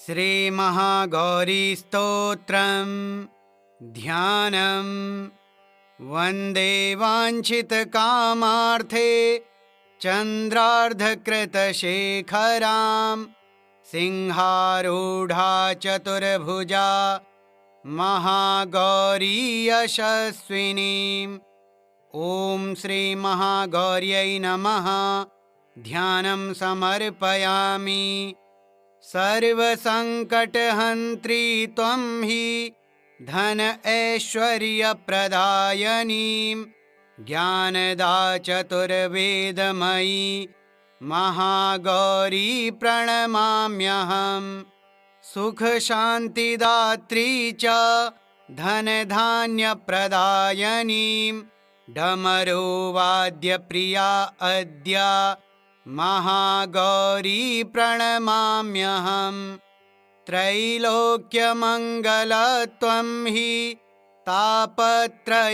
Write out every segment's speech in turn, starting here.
श्रीमहागौरीस्तोत्रम् ध्यानम्। वन्दे वाञ्छितकामार्थे चन्द्रार्धकृतशेखरां सिंहारूढा चतुर्भुजा महागौरी यशस्विनीम्। ॐ श्रीमहागौर्यै नमः। ध्यानं समर्पयामि। सर्वसङ्कटहन्त्री त्वं हि धन ऐश्वर्यप्रदायिनीं ज्ञानदा चतुर्वेदमयी महागौरी प्रणमाम्यहम्। सुखशान्तिदात्री च धनधान्यप्रदायिनीं डमरुवाद्यप्रिया अद्य महागौरी प्रणमाम्यहम्। त्रैलोक्यमङ्गलत्वं हि तापत्रयहारिणीं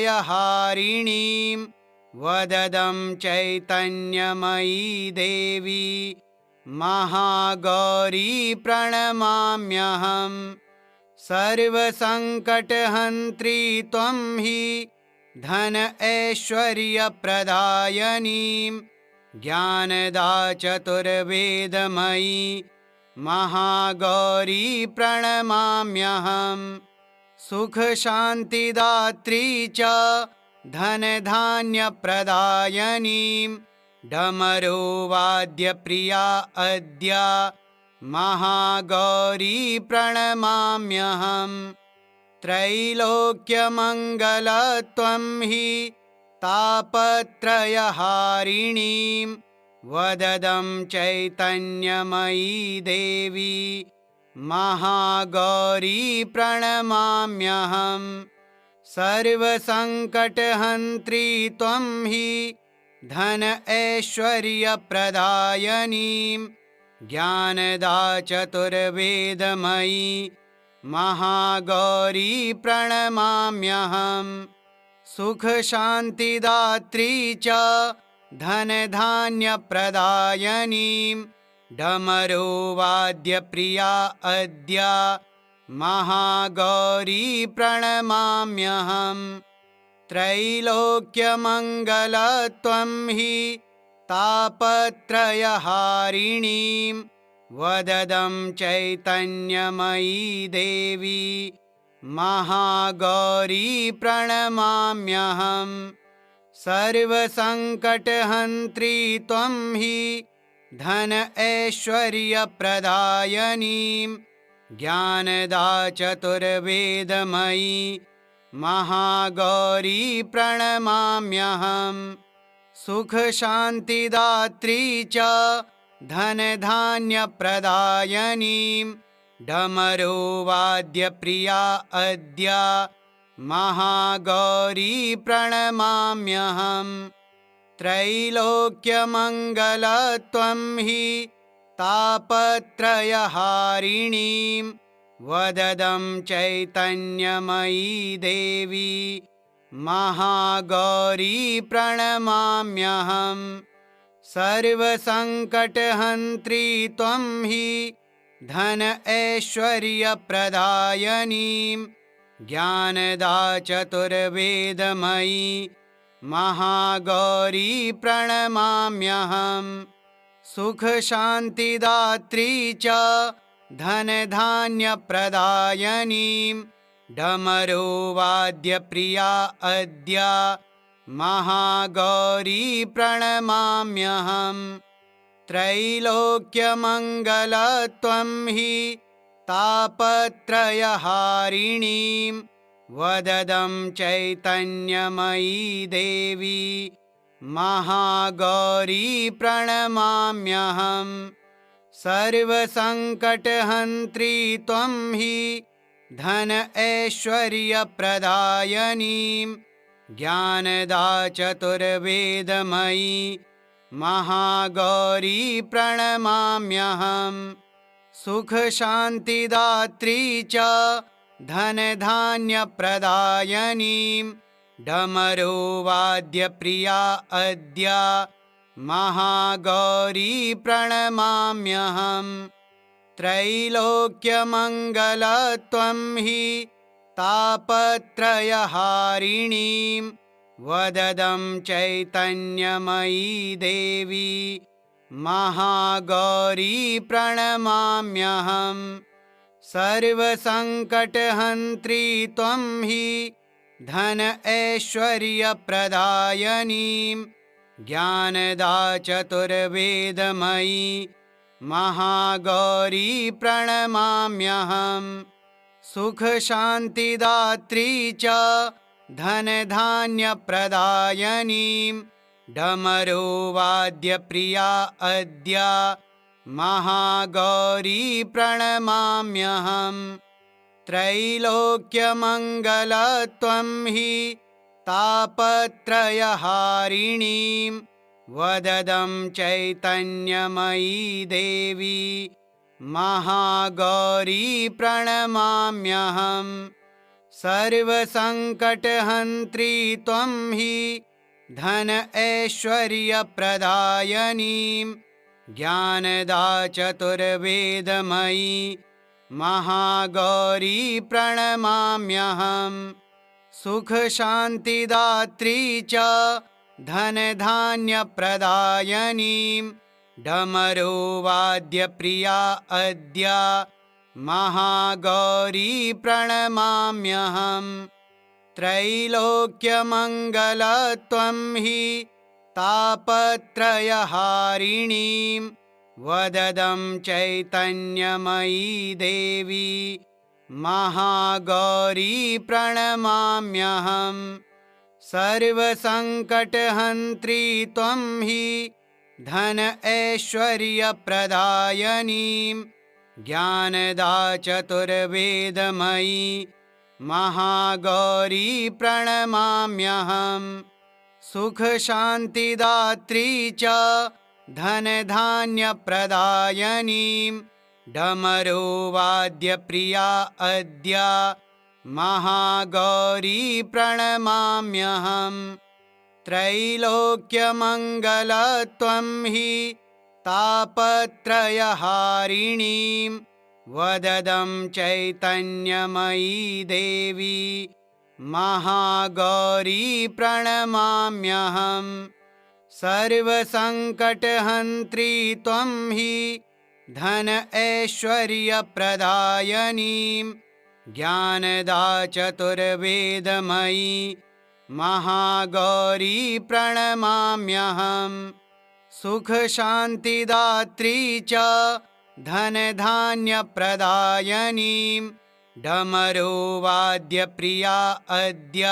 वददं चैतन्यमयी देवी महागौरी प्रणमाम्यहम्। सर्वसङ्कटहन्त्री त्वं हि धन ऐश्वर्यप्रदायिनीं ज्ञानदा चतुर्वेदमयी महागौरी प्रणमाम्यहम्। सुखशान्तिदात्री च धनधान्यप्रदायिनीं डमरुवाद्यप्रिया अद्य महागौरी प्रणमाम्यहम्। त्रैलोक्यमङ्गलत्वं हि तापत्रयहारिणीं वददं चैतन्यमयी देवी महागौरी प्रणमाम्यहम्। सर्वसङ्कटहन्त्री त्वं हि धन ऐश्वर्यप्रदायिनीं ज्ञानदा चतुर्वेदमयी महागौरी प्रणमाम्यहम्। सुखशान्तिदात्री च धनधान्यप्रदायिनीं डमरुवाद्यप्रिया अद्य महागौरी प्रणमाम्यहम्। त्रैलोक्यमङ्गलत्वं हि तापत्रयहारिणीं वददं चैतन्यमयी देवी महागौरी प्रणमाम्यहम्। सर्वसङ्कटहन्त्री त्वं हि धन ऐश्वर्यप्रदायिनीं ज्ञानदा चतुर्वेदमयी महागौरी प्रणमाम्यहम्। सुखशान्तिदात्री च धनधान्यप्रदायिनीं डमरुवाद्यप्रिया अद्य महागौरी प्रणमाम्यहम्। त्रैलोक्यमङ्गलत्वं हि तापत्रयहारिणीं वददं चैतन्यमयी देवी महागौरी प्रणमाम्यहम्। सर्वसङ्कटहन्त्री त्वं हि धन ऐश्वर्यप्रदायिनीं ज्ञानदा चतुर्वेदमयी महागौरी प्रणमाम्यहम्। सुखशान्तिदात्री च धनधान्यप्रदायिनीं डमरुवाद्यप्रिया अद्य महागौरी प्रणमाम्यहम्। त्रैलोक्यमङ्गलत्वं हि तापत्रयहारिणीं वददं चैतन्यमयी देवी महागौरी प्रणमाम्यहम्। सर्वसङ्कटहन्त्री त्वं हि धन ऐश्वर्यप्रदायिनीं ज्ञानदा चतुर्वेदमयी महागौरी प्रणमाम्यहम्। सुखशान्तिदात्री च धनधान्यप्रदायिनीं डमरुवाद्यप्रिया अद्य महागौरी प्रणमाम्यहम्। त्रैलोक्यमङ्गलत्वं हि तापत्रयहारिणीं वददं चैतन्यमयी देवी महागौरी प्रणमाम्यहम्। सर्वसङ्कटहन्त्री त्वं हि धन ऐश्वर्यप्रदायिनीं ज्ञानदा चतुर्वेदमयी महागौरी प्रणमाम्यहम्। सुखशान्तिदात्री च धनधान्यप्रदायिनीं डमरुवाद्यप्रिया अद्य महागौरी प्रणमाम्यहम्। त्रैलोक्यमङ्गलत्वं हि तापत्रयहारिणीं वददं चैतन्यमयी देवी महागौरी प्रणमाम्यहम्। सर्वसङ्कटहन्त्री त्वं हि धन ऐश्वर्यप्रदायिनीं ज्ञानदा चतुर्वेदमयी महागौरी प्रणमाम्यहम्। सुखशान्तिदात्री च धनधान्यप्रदायिनीं डमरुवाद्यप्रिया अद्य महागौरी प्रणमाम्यहम्। त्रैलोक्यमङ्गलत्वं हि तापत्रयहारिणीं वददं चैतन्यमयी देवी महागौरी प्रणमाम्यहम्। सर्वसङ्कटहन्त्री त्वं हि धन ऐश्वर्यप्रदायिनीं ज्ञानदा चतुर्वेदमयी महागौरी प्रणमाम्यहम्। सुखशान्तिदात्री च धनधान्यप्रदायिनीं डमरुवाद्यप्रिया अद्य महागौरी प्रणमाम्यहम्। त्रैलोक्यमङ्गलत्वं हि तापत्रयहारिणीं वददं चैतन्यमयी देवी महागौरी प्रणमाम्यहम्। सर्वसङ्कटहन्त्री त्वं हि धन ऐश्वर्यप्रदायिनीं ज्ञानदा चतुर्वेदमयी महागौरी प्रणमाम्यहम्। सुखशान्तिदात्री च धनधान्यप्रदायिनीं डमरुवाद्यप्रिया अद्य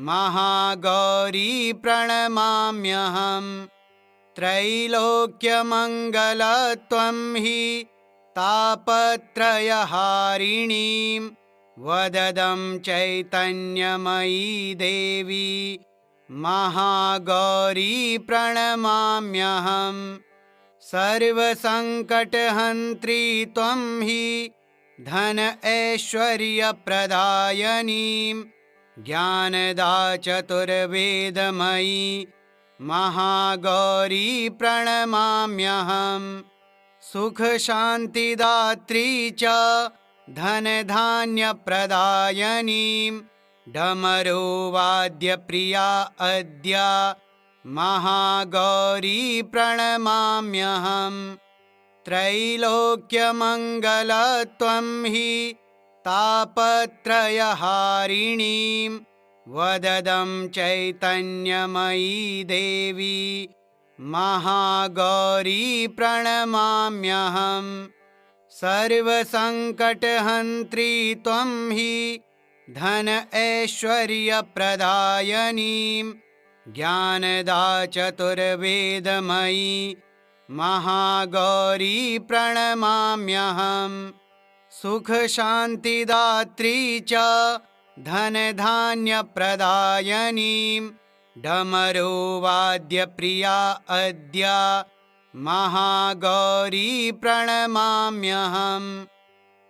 महागौरी प्रणमाम्यहम्। त्रैलोक्यमङ्गलत्वं हि तापत्रयहारिणीं वददं चैतन्यमयी देवी महागौरी प्रणमाम्यहम्। सर्वसङ्कटहन्त्री त्वं हि धन ऐश्वर्यप्रदायिनीं ज्ञानदा चतुर्वेदमयी महागौरी प्रणमाम्यहम्। सुखशान्तिदात्री च धनधान्यप्रदायिनीं डमरुवाद्यप्रिया अद्य महागौरी प्रणमाम्यहम्। त्रैलोक्यमङ्गलत्वं हि तापत्रयहारिणीं वददं चैतन्यमयी देवी महागौरी प्रणमाम्यहम्। सर्वसङ्कटहन्त्री त्वं हि धन ऐश्वर्यप्रदायिनीं ज्ञानदा चतुर्वेदमयी महागौरी प्रणमाम्यहम्। सुखशान्तिदात्री च धनधान्यप्रदायिनीं डमरुवाद्यप्रिया अद्य महागौरी प्रणमाम्यहम्।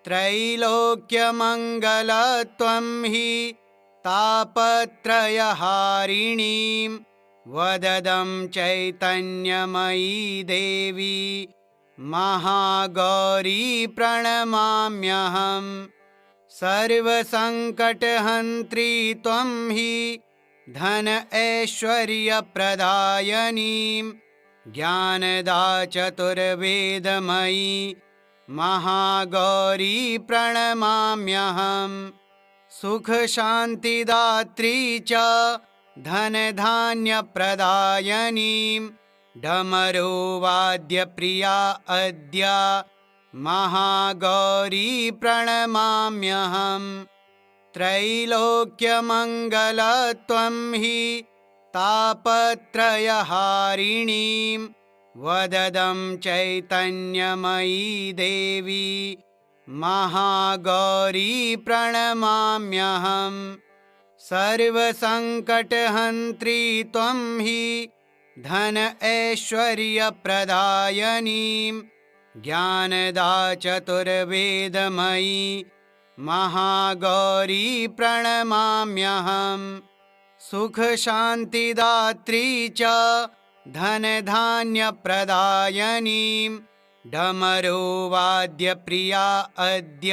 त्रैलोक्यमङ्गलत्वं हि तापत्रयहारिणीं वददं चैतन्यमयी देवी महागौरी प्रणमाम्यहम् सर्वसङ्कटहन्त्री त्वं हि धन ऐश्वर्यप्रदायिनीं ज्ञानदा चतुर्वेदमयी महागौरी प्रणमाम्यहम् सुखशान्तिदात्री च धनधान्यप्रदायिनीं डमरुवाद्यप्रिया अद्य महागौरी प्रणमाम्यहम् त्रैलोक्यमङ्गलत्वं हि तापत्रयहारिणीं वददं चैतन्यमयी देवी महागौरी प्रणमाम्यहम् सर्वसङ्कटहन्त्री त्वं हि धन ऐश्वर्यप्रदायिनीं ज्ञानदा चतुर्वेदमयी महागौरी प्रणमाम्यहम् सुखशान्तिदात्री च धनधान्यप्रदायिनीं डमरुवाद्यप्रिया अद्य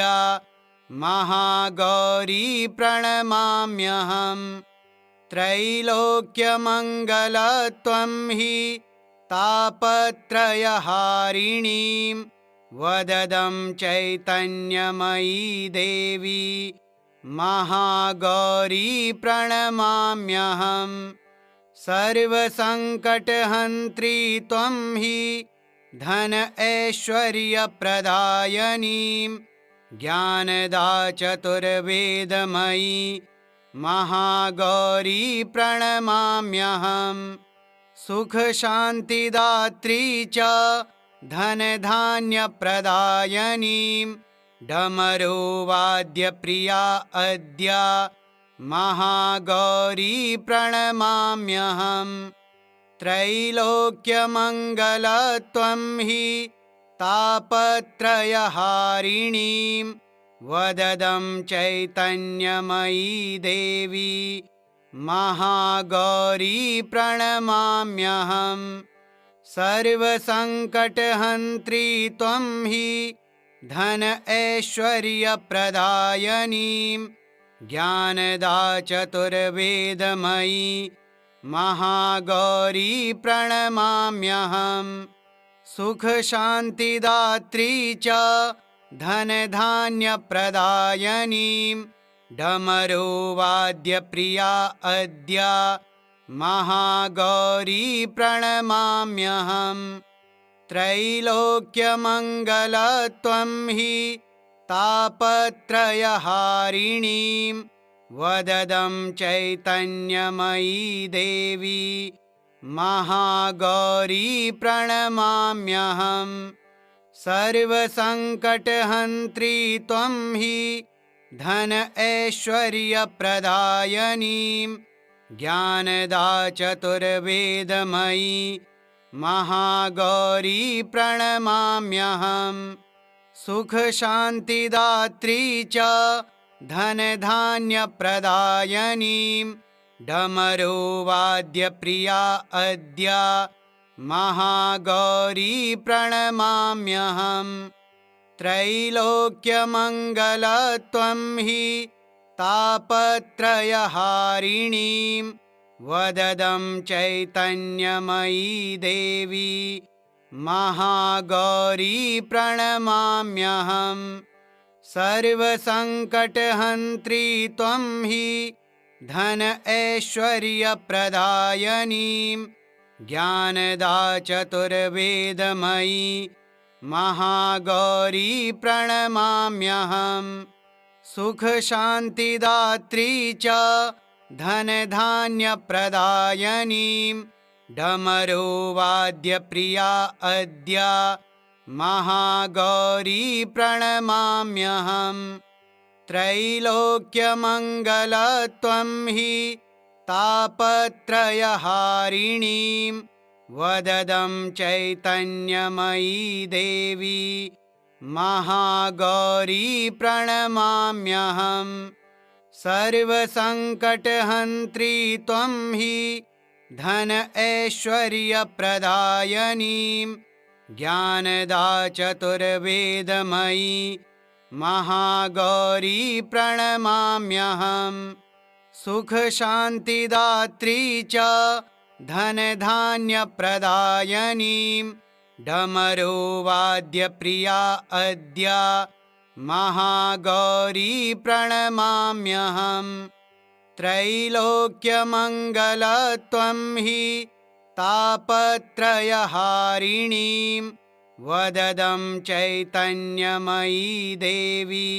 महागौरी प्रणमाम्यहम् त्रैलोक्यमङ्गलत्वं हि तापत्रयहारिणीं वददं चैतन्यमयी देवी महागौरी प्रणमाम्यहम् सर्वसङ्कटहन्त्री त्वं हि धन ऐश्वर्यप्रदायिनीं ज्ञानदा चतुर्वेदमयी महागौरी प्रणमाम्यहम् सुखशान्तिदात्री च धनधान्यप्रदायिनीं डमरुवाद्यप्रिया अद्य महागौरी प्रणमाम्यहम् त्रैलोक्यमङ्गलत्वं हि तापत्रयहारिणीं वददं चैतन्यमयी देवी महागौरी प्रणमाम्यहम् सर्वसङ्कटहन्त्री त्वं हि धन ऐश्वर्यप्रदायिनीं ज्ञानदा चतुर्वेदमयी महागौरी प्रणमाम्यहम् सुखशान्तिदात्री च धनधान्यप्रदायिनीं डमरुवाद्यप्रिया अद्य महागौरी प्रणमाम्यहम् त्रैलोक्यमङ्गलत्वं हि तापत्रयहारिणीं वददं चैतन्यमयी देवी महागौरी प्रणमाम्यहम् सर्वसङ्कटहन्त्री त्वं हि धन ऐश्वर्यप्रदायिनीं ज्ञानदा चतुर्वेदमयी महागौरी प्रणमाम्यहम् सुखशान्तिदात्री च धनधान्यप्रदायिनीं डमरुवाद्यप्रिया अद्य महागौरी प्रणमाम्यहम् त्रैलोक्यमङ्गलत्वं हि तापत्रयहारिणीं वददं चैतन्यमयी देवी महागौरी प्रणमाम्यहम् सर्वसङ्कटहन्त्री त्वं हि धन ऐश्वर्यप्रदायिनीं ज्ञानदा चतुर्वेदमयी महागौरी प्रणमाम्यहम् सुखशान्तिदात्री च धनधान्यप्रदायिनीं डमरुवाद्यप्रिया अद्य महागौरी प्रणमाम्यहम् त्रैलोक्यमङ्गलत्वं हि तापत्रयहारिणीं वददं चैतन्यमयी देवी महागौरी प्रणमाम्यहम् सर्वसङ्कटहन्त्री त्वं हि धन ऐश्वर्यप्रदायिनीं ज्ञानदा चतुर्वेदमयी महागौरी प्रणमाम्यहम्। सुखशान्तिदात्री च धनधान्यप्रदायिनीं डमरुवाद्यप्रिया अद्य महागौरी प्रणमाम्यहम्। त्रैलोक्यमङ्गलत्वं हि तापत्रयहारिणीं वददं चैतन्यमयी देवी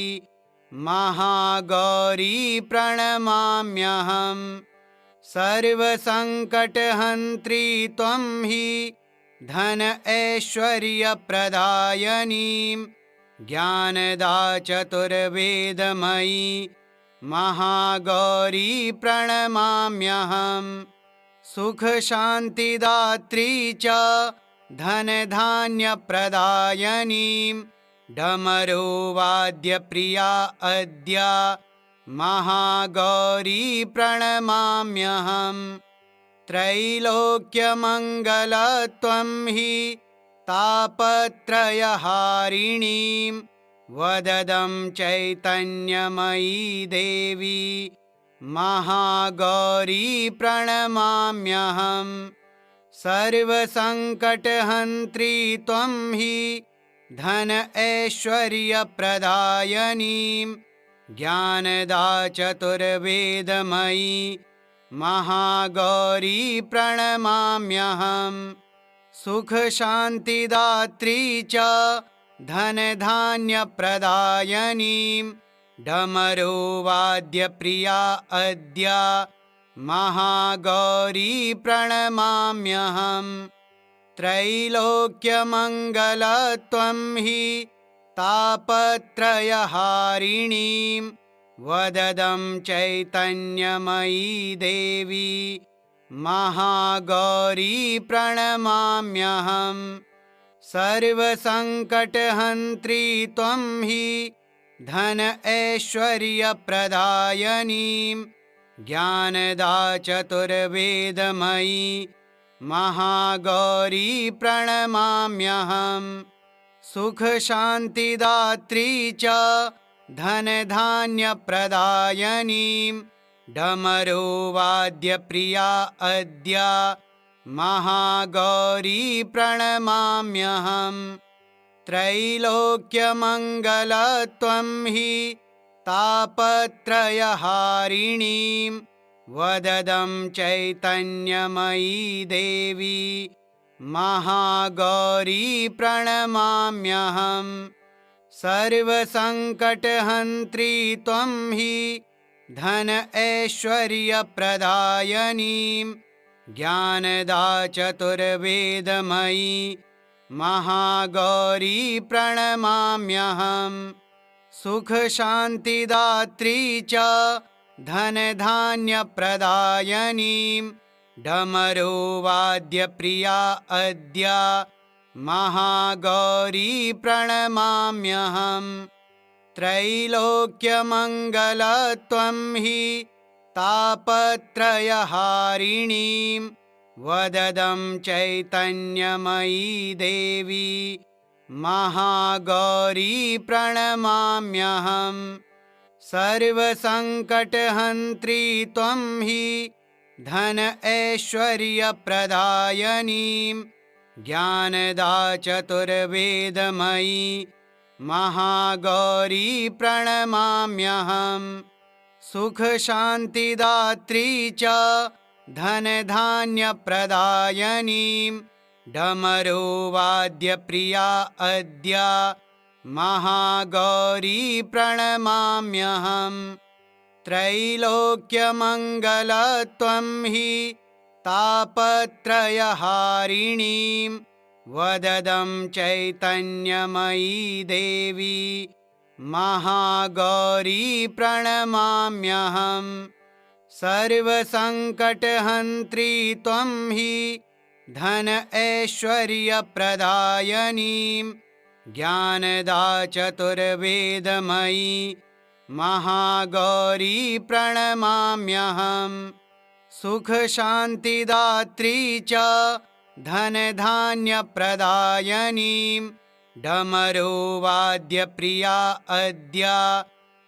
महागौरी प्रणमाम्यहम्। सर्वसङ्कटहन्त्री त्वं हि धन ऐश्वर्यप्रदायिनीं ज्ञानदा चतुर्वेदमयी महागौरी प्रणमाम्यहम्। सुखशान्तिदात्री च धनधान्यप्रदायिनीं डमरुवाद्यप्रिया अद्य महागौरी प्रणमाम्यहम्। त्रैलोक्यमङ्गलत्वं हि तापत्रयहारिणीं वददं चैतन्यमयी देवी महागौरी प्रणमाम्यहम्। सर्वसङ्कटहन्त्री त्वं हि धन ऐश्वर्यप्रदायिनीं ज्ञानदा चतुर्वेदमयी महागौरी प्रणमाम्यहम्। सुखशान्तिदात्री च धनधान्यप्रदायिनीं डमरुवाद्यप्रिया अद्य महागौरी प्रणमाम्यहम्। त्रैलोक्यमङ्गलत्वं हि तापत्रयहारिणीं वददं चैतन्यमयी देवी महागौरी प्रणमाम्यहम्। सर्वसङ्कटहन्त्री त्वं हि धन ऐश्वर्यप्रदायिनीं ज्ञानदा चतुर्वेदमयी महागौरी प्रणमाम्यहम्। सुखशान्तिदात्री च धनधान्यप्रदायिनीं डमरुवाद्यप्रिया अद्य महागौरी प्रणमाम्यहम्। त्रैलोक्यमङ्गलत्वं हि तापत्रयहारिणीं वददं चैतन्यमयी देवी महागौरी प्रणमाम्यहम्। सर्वसङ्कटहन्त्री त्वं हि धन ऐश्वर्यप्रदायिनीं ज्ञानदा चतुर्वेदमयी महागौरी प्रणमाम्यहम्। सुखशान्तिदात्री च धनधान्यप्रदायिनीं डमरुवाद्यप्रिया अद्य महागौरी प्रणमाम्यहम्। त्रैलोक्यमङ्गलत्वं हि तापत्रयहारिणीं वददं चैतन्यमयी देवी महागौरी प्रणमाम्यहम्। सर्वसङ्कटहन्त्री त्वं हि धन ऐश्वर्यप्रदायिनीं ज्ञानदा चतुर्वेदमयी महागौरी प्रणमाम्यहम्। सुखशान्तिदात्री च धनधान्यप्रदायिनीं डमरुवाद्यप्रिया अद्य महागौरी प्रणमाम्यहम्। त्रैलोक्यमङ्गलत्वं हि तापत्रयहारिणीं वददं चैतन्यमयी देवी महागौरी प्रणमाम्यहम्। सर्वसङ्कटहन्त्री त्वं हि धन ऐश्वर्यप्रदायिनीं ज्ञानदा चतुर्वेदमयी महागौरी प्रणमाम्यहम्। सुखशान्तिदात्री च धनधान्यप्रदायिनीं डमरुवाद्यप्रिया अद्य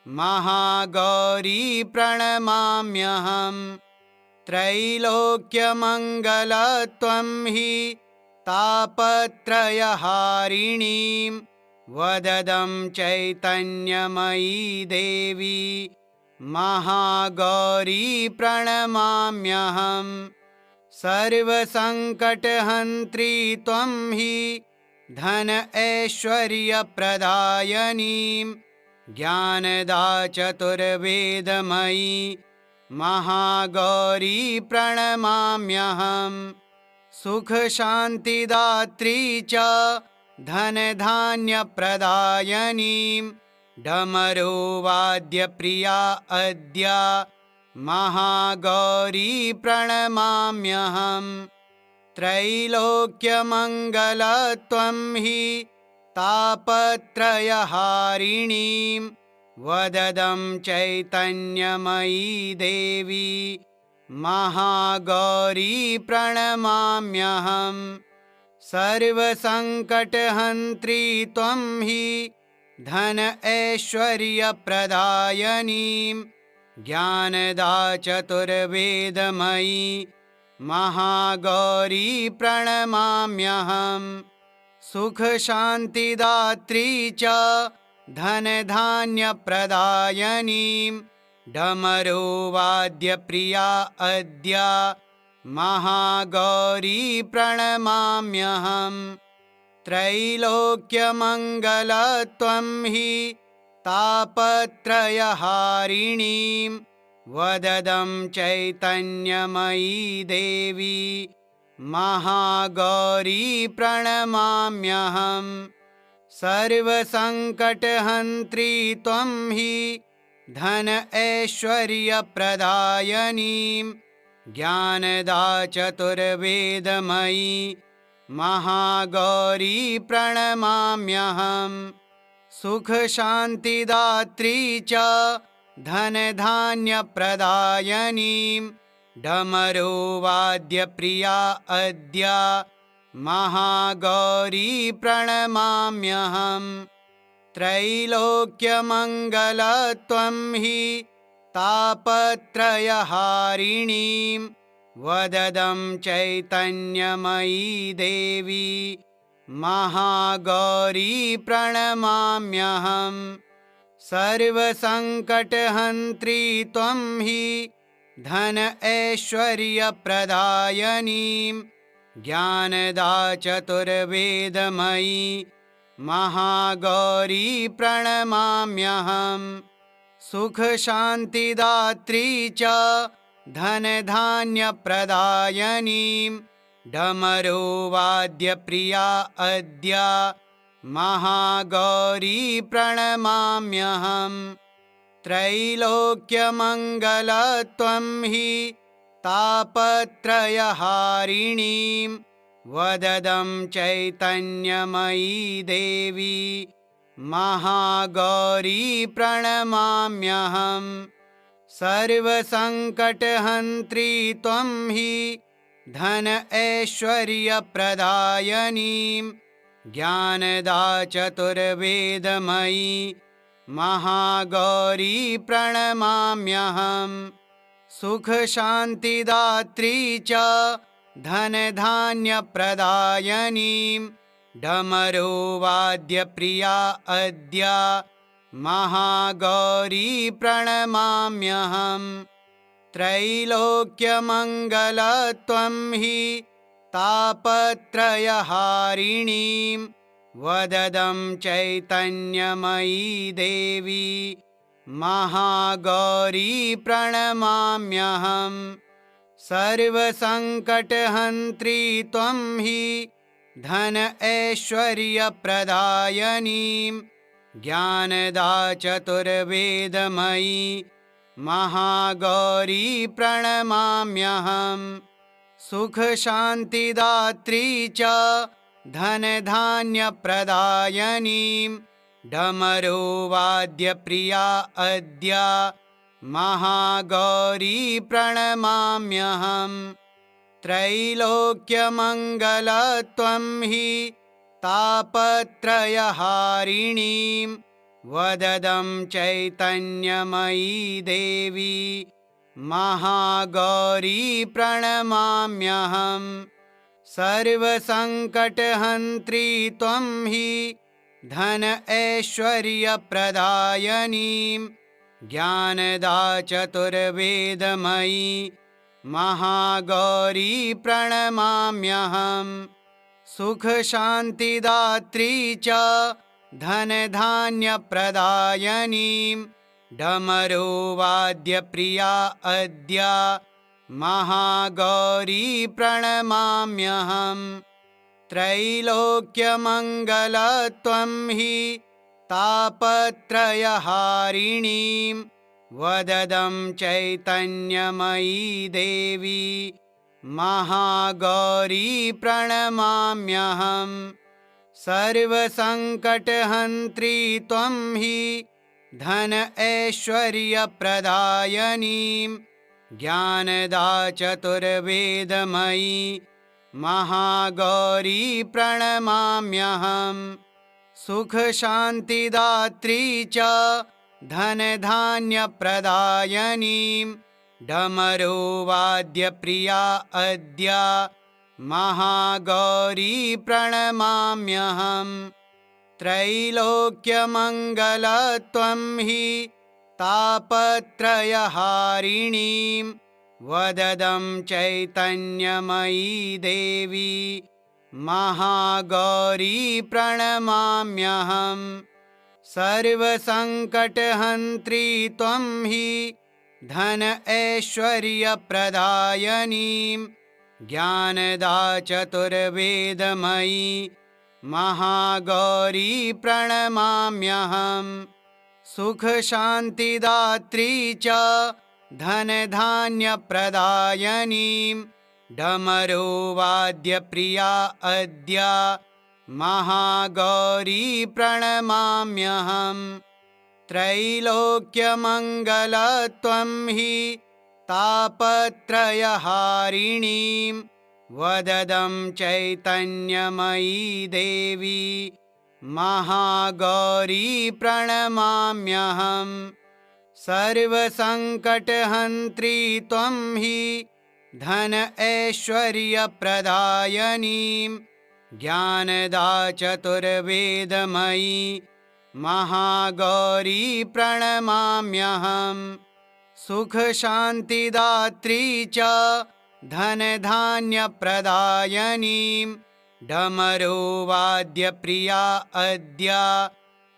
महागौरी प्रणमाम्यहम्। त्रैलोक्यमङ्गलत्वं हि तापत्रयहारिणीं वददं चैतन्यमयी देवी महागौरी प्रणमाम्यहम्। सर्वसङ्कटहन्त्री त्वं हि धन ऐश्वर्यप्रदायिनीं ज्ञानदा चतुर्वेदमयी महागौरी प्रणमाम्यहम्। सुखशान्तिदात्री च धनधान्यप्रदायिनीं डमरुवाद्यप्रिया अद्य महागौरी प्रणमाम्यहम्। त्रैलोक्यमङ्गलत्वं हि तापत्रयहारिणीं वददं चैतन्यमयी देवी महागौरी प्रणमाम्यहम्। सर्वसङ्कटहन्त्री त्वं हि धन ऐश्वर्यप्रदायिनीं ज्ञानदा चतुर्वेदमयी महागौरी प्रणमाम्यहम्। सुखशान्तिदात्री च धनधान्यप्रदायिनीं डमरुवाद्यप्रिया अद्य महागौरी प्रणमाम्यहम्। त्रैलोक्यमङ्गलत्वं हि तापत्रयहारिणीं वददं चैतन्यमयी देवी महागौरी प्रणमाम्यहम्। सर्वसङ्कटहन्त्री त्वं हि धन ऐश्वर्यप्रदायिनीं ज्ञानदा चतुर्वेदमयी महागौरी प्रणमाम्यहम्। सुखशान्तिदात्री च धनधान्यप्रदायिनीं डमरुवाद्यप्रिया अद्य महागौरी प्रणमाम्यहम्। त्रैलोक्यमङ्गलत्वं हि तापत्रयहारिणीं वददं चैतन्यमयी देवी महागौरी प्रणमाम्यहम्। सर्वसङ्कटहन्त्री त्वं हि धन ऐश्वर्यप्रदायिनीं ज्ञानदा चतुर्वेदमयी महागौरी प्रणमाम्यहम्। सुखशान्तिदात्री च धनधान्यप्रदायिनीं डमरुवाद्यप्रिया अद्य महागौरी प्रणमाम्यहम्। त्रैलोक्यमङ्गलत्वं हि तापत्रयहारिणीं वददं चैतन्यमयी देवी महागौरी प्रणमाम्यहम्। सर्वसङ्कटहन्त्री त्वं हि धन ऐश्वर्यप्रदायिनीं ज्ञानदा चतुर्वेदमयी महागौरी प्रणमाम्यहम्। सुखशान्तिदात्री च धनधान्यप्रदायिनीं डमरुवाद्यप्रिया अद्य महागौरी प्रणमाम्यहम्। त्रैलोक्यमङ्गलत्वं हि तापत्रयहारिणीं वददं चैतन्यमयी देवी महागौरी प्रणमाम्यहम्। सर्वसङ्कटहन्त्री त्वं हि धन ऐश्वर्यप्रदायिनीं ज्ञानदा चतुर्वेदमयी महागौरी प्रणमाम्यहम्। सुखशान्तिदात्री च धनधान्यप्रदायिनीं डमरुवाद्यप्रिया अद्य महागौरी प्रणमाम्यहम्। त्रैलोक्यमङ्गलत्वं हि तापत्रयहारिणीं वददं चैतन्यमयी देवी महागौरी प्रणमाम्यहम्। सर्वसङ्कटहन्त्री त्वं हि धन ऐश्वर्यप्रदायिनीं ज्ञानदा चतुर्वेदमयी महागौरी प्रणमाम्यहम्। सुखशान्तिदात्री च धनधान्यप्रदायिनीं डमरुवाद्यप्रिया अद्य महागौरी प्रणमाम्यहम्। त्रैलोक्यमङ्गलत्वं हि तापत्रयहारिणीं वददं चैतन्यमयी देवी महागौरी प्रणमाम्यहम्। सर्वसङ्कटहन्त्री त्वं हि धन ऐश्वर्यप्रदायिनीं ज्ञानदा चतुर्वेदमयी महागौरी प्रणमाम्यहम्। सुखशान्तिदात्री च धनधान्यप्रदायिनीं डमरुवाद्यप्रिया अद्य महागौरी प्रणमाम्यहम्। त्रैलोक्यमङ्गलत्वं हि तापत्रयहारिणीं वददं चैतन्यमयी देवी महागौरी प्रणमाम्यहम्। सर्वसङ्कटहन्त्री त्वं हि धन ऐश्वर्यप्रदायिनीं ज्ञानदा चतुर्वेदमयी महागौरी प्रणमाम्यहम्। सुखशान्तिदात्री च धनधान्यप्रदायिनीं डमरुवाद्यप्रिया अद्य महागौरी प्रणमाम्यहम्। त्रैलोक्यमङ्गलत्वं हि तापत्रयहारिणीं वददं चैतन्यमयी देवी महागौरी प्रणमाम्यहम्। सर्वसङ्कटहन्त्री त्वं हि धन ऐश्वर्यप्रदायिनीं ज्ञानदा चतुर्वेदमयी महागौरी प्रणमाम्यहम्। सुखशान्तिदात्री च धनधान्यप्रदायिनीं डमरुवाद्यप्रिया अद्य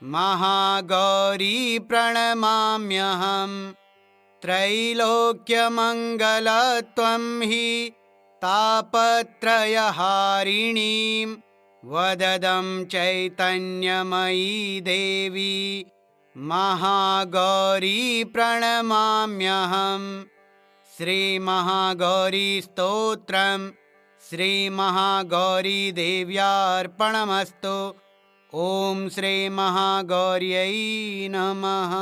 महागौरी प्रणमाम्यहम्। त्रैलोक्यमङ्गलत्वं हि तापत्रयहारिणीं वददं चैतन्यमयी देवी महागौरी प्रणमाम्यहम्। श्रीमहागौरीस्तोत्रम् श्रीमहागौरीदेव्यार्पणमस्तु। ॐ श्रीमहागौर्यै नमः।